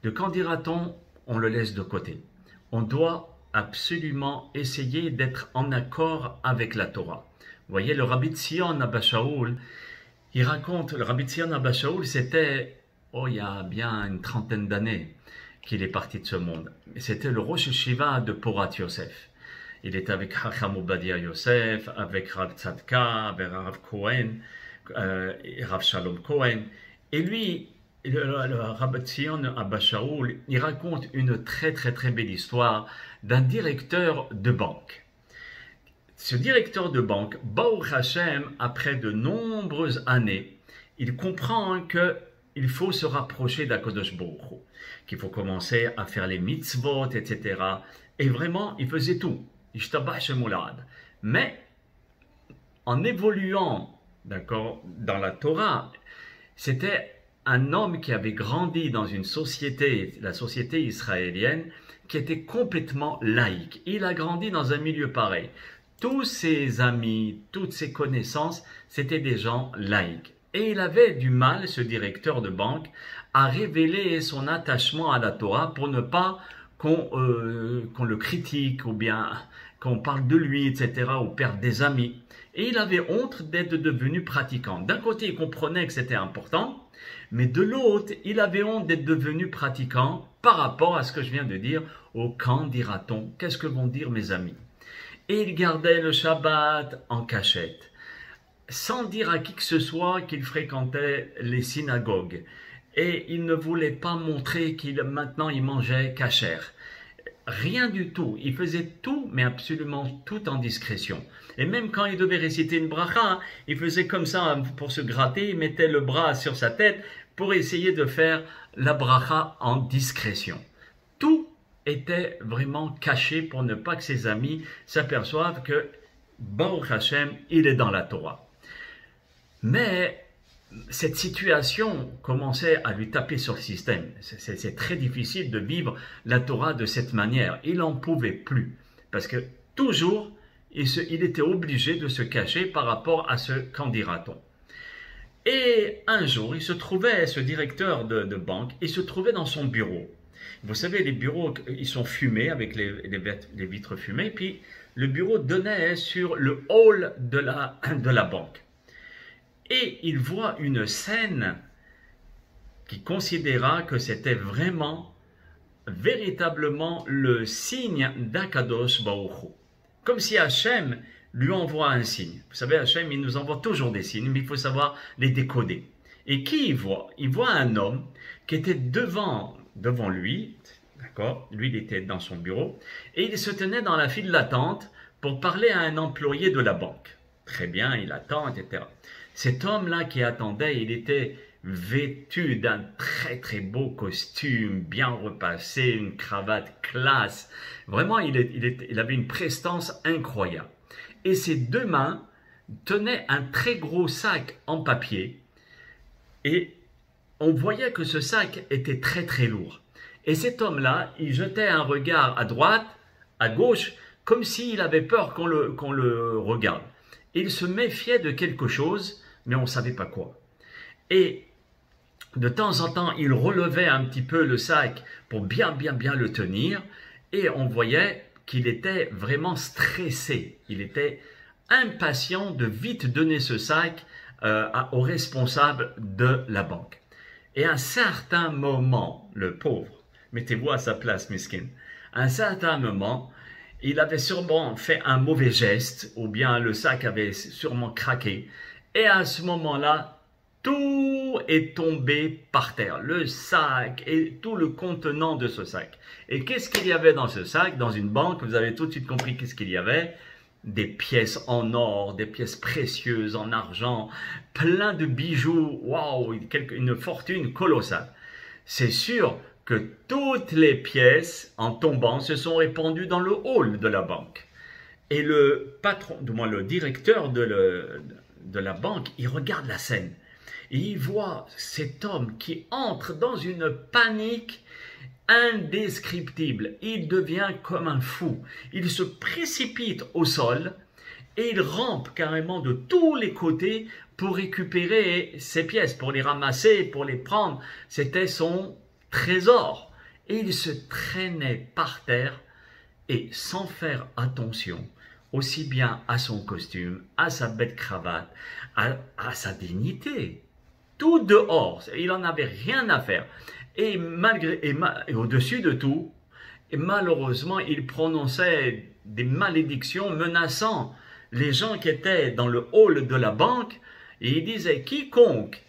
Le qu'en dira-t-on, on le laisse de côté. On doit absolument essayer d'être en accord avec la Torah. Vous voyez, le Rabbi Tzion Abba Shaul, il raconte, le Rabbi Tzion Abba Shaul, c'était, il y a bien une trentaine d'années qu'il est parti de ce monde. C'était le Rosh Yeshiva de Porat Yosef. Il était avec Chacham Obadia Yosef, avec Rav Tzadka, avec Rav Cohen, Rav Shalom Cohen. Et lui, le Rabbi Tzion Abba Shaul, il raconte une très belle histoire d'un directeur de banque. Ce directeur de banque, Baruch Hashem, après de nombreuses années, il comprend qu'il faut se rapprocher d'Akadosh Baruch Hu, qu'il faut commencer à faire les mitzvot, etc. Et vraiment, il faisait tout. Mais en évoluant, d'accord, dans la Torah, c'était un homme qui avait grandi dans une société, la société israélienne, qui était complètement laïque. Il a grandi dans un milieu pareil. Tous ses amis, toutes ses connaissances, c'était des gens laïques. Et il avait du mal, ce directeur de banque, à révéler son attachement à la Torah pour ne pas qu'on le critique ou bien qu'on parle de lui, etc., ou perdre des amis. Et il avait honte d'être devenu pratiquant. D'un côté, il comprenait que c'était important, mais de l'autre, il avait honte d'être devenu pratiquant par rapport à ce que je viens de dire, au qu'en dira-t-on, qu'est-ce que vont dire mes amis. Et il gardait le Shabbat en cachette, sans dire à qui que ce soit qu'il fréquentait les synagogues. Et il ne voulait pas montrer maintenant il mangeait cachère. Rien du tout. Il faisait tout, mais absolument tout en discrétion. Et même quand il devait réciter une bracha, il faisait comme ça pour se gratter, il mettait le bras sur sa tête pour essayer de faire la bracha en discrétion. Tout était vraiment caché pour ne pas que ses amis s'aperçoivent que Baruch Hashem, il est dans la Torah. Mais cette situation commençait à lui taper sur le système. C'est très difficile de vivre la Torah de cette manière. Il n'en pouvait plus. Parce que toujours, il était obligé de se cacher par rapport à ce qu'en dira-t-on. Et un jour, ce directeur de banque, il se trouvait dans son bureau. Vous savez, les bureaux, ils sont fumés avec les vitres fumées. Puis le bureau donnait sur le hall de la banque. Et il voit une scène qui considéra que c'était vraiment, véritablement le signe d'Akadosh Baruch Hu. Comme si Hachem lui envoie un signe. Vous savez, Hachem, il nous envoie toujours des signes, mais il faut savoir les décoder. Et qui il voit? Il voit un homme qui était devant lui, d'accord? Lui, il était dans son bureau, et il se tenait dans la file d'attente pour parler à un employé de la banque. Très bien, il attend, etc. Cet homme-là qui attendait, il était vêtu d'un très beau costume, bien repassé, une cravate classe. Vraiment, il avait une prestance incroyable. Et ses deux mains tenaient un très gros sac en papier. Et on voyait que ce sac était très lourd. Et cet homme-là, il jetait un regard à droite, à gauche, comme s'il avait peur qu'on le regarde. Il se méfiait de quelque chose, mais on ne savait pas quoi. Et de temps en temps, il relevait un petit peu le sac pour bien le tenir, et on voyait qu'il était vraiment stressé. Il était impatient de vite donner ce sac au responsable de la banque. Et à un certain moment, le pauvre, mettez-vous à sa place, miskin, à un certain moment, il avait sûrement fait un mauvais geste, ou bien le sac avait sûrement craqué. Et à ce moment-là, tout est tombé par terre. Le sac et tout le contenant de ce sac. Et qu'est-ce qu'il y avait dans ce sac? Dans une banque, vous avez tout de suite compris qu'est-ce qu'il y avait. Des pièces en or, des pièces précieuses en argent, plein de bijoux. Waouh, une fortune colossale. C'est sûr que toutes les pièces, en tombant, se sont répandues dans le hall de la banque. Et le patron, du moins le directeur de la banque, il regarde la scène. Et il voit cet homme qui entre dans une panique indescriptible. Il devient comme un fou. Il se précipite au sol et il rampe carrément de tous les côtés pour récupérer ses pièces, pour les ramasser, pour les prendre. C'était son trésor. Et il se traînait par terre et sans faire attention, aussi bien à son costume, à sa belle cravate, à sa dignité. Tout dehors, il n'en avait rien à faire. Et au-dessus de tout, et malheureusement, il prononçait des malédictions menaçant les gens qui étaient dans le hall de la banque. Et il disait, quiconque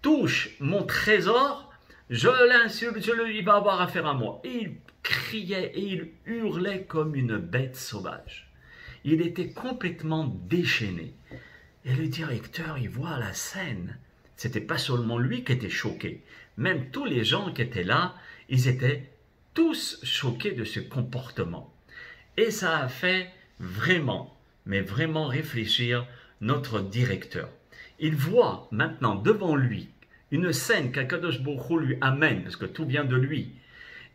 touche mon trésor, je l'insulte, il va avoir affaire à moi. Et il criait et il hurlait comme une bête sauvage. Il était complètement déchaîné. Et le directeur, il voit la scène. C'était pas seulement lui qui était choqué. Même tous les gens qui étaient là, ils étaient tous choqués de ce comportement. Et ça a fait vraiment, mais vraiment réfléchir notre directeur. Il voit maintenant devant lui une scène qu'Akadosh Baruch Hu lui amène, parce que tout vient de lui.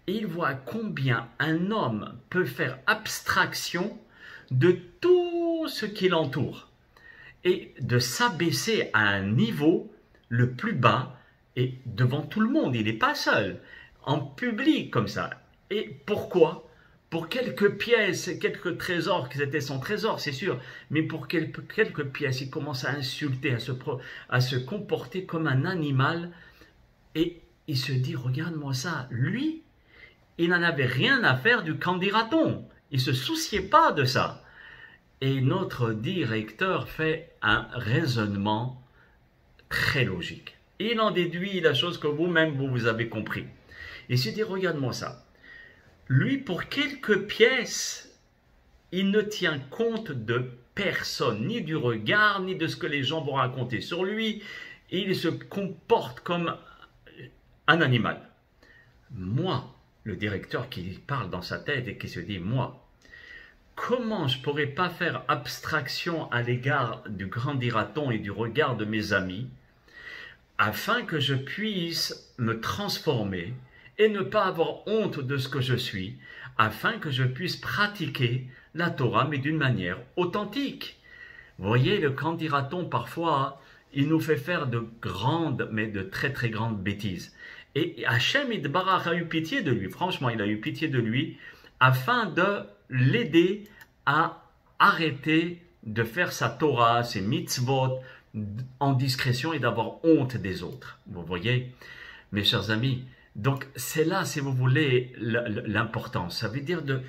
Et il voit combien un homme peut faire abstraction de tout ce qui l'entoure et de s'abaisser à un niveau le plus bas et devant tout le monde. Il n'est pas seul, en public comme ça. Et pourquoi? Pour quelques pièces, quelques trésors, qui étaient son trésor, c'est sûr, mais pour quelques pièces, il commence à insulter, à se comporter comme un animal. Et il se dit, regarde-moi ça, lui, il n'en avait rien à faire du candidaton. Il ne se souciait pas de ça. Et notre directeur fait un raisonnement très logique. Il en déduit la chose que vous-même, vous avez compris. Il se dit, regarde-moi ça. Lui, pour quelques pièces, il ne tient compte de personne, ni du regard, ni de ce que les gens vont raconter sur lui. Il se comporte comme un animal. Moi, le directeur qui parle dans sa tête et qui se dit, moi, comment je pourrais pas faire abstraction à l'égard du grand diraton et du regard de mes amis, afin que je puisse me transformer et ne pas avoir honte de ce que je suis, afin que je puisse pratiquer la Torah, mais d'une manière authentique. Vous voyez, le candidaton, parfois, il nous fait faire de grandes, mais de très très grandes bêtises. Et Hachem Yitbarach a eu pitié de lui, franchement, il a eu pitié de lui, afin de l'aider à arrêter de faire sa Torah, ses mitzvot, en discrétion et d'avoir honte des autres. Vous voyez, mes chers amis, donc c'est là, si vous voulez, l'importance. Ça veut dire de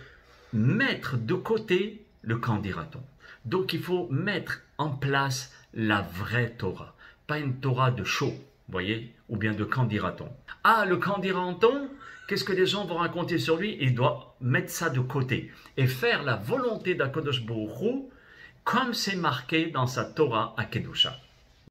mettre de côté le candidaton. Donc il faut mettre en place la vraie Torah, pas une Torah de show, vous voyez, ou bien de candidaton. Ah, le candidaton, qu'est-ce que les gens vont raconter sur lui? Il doit mettre ça de côté et faire la volonté d'Akadosh Baruch Hu comme c'est marqué dans sa Torah à Kedusha.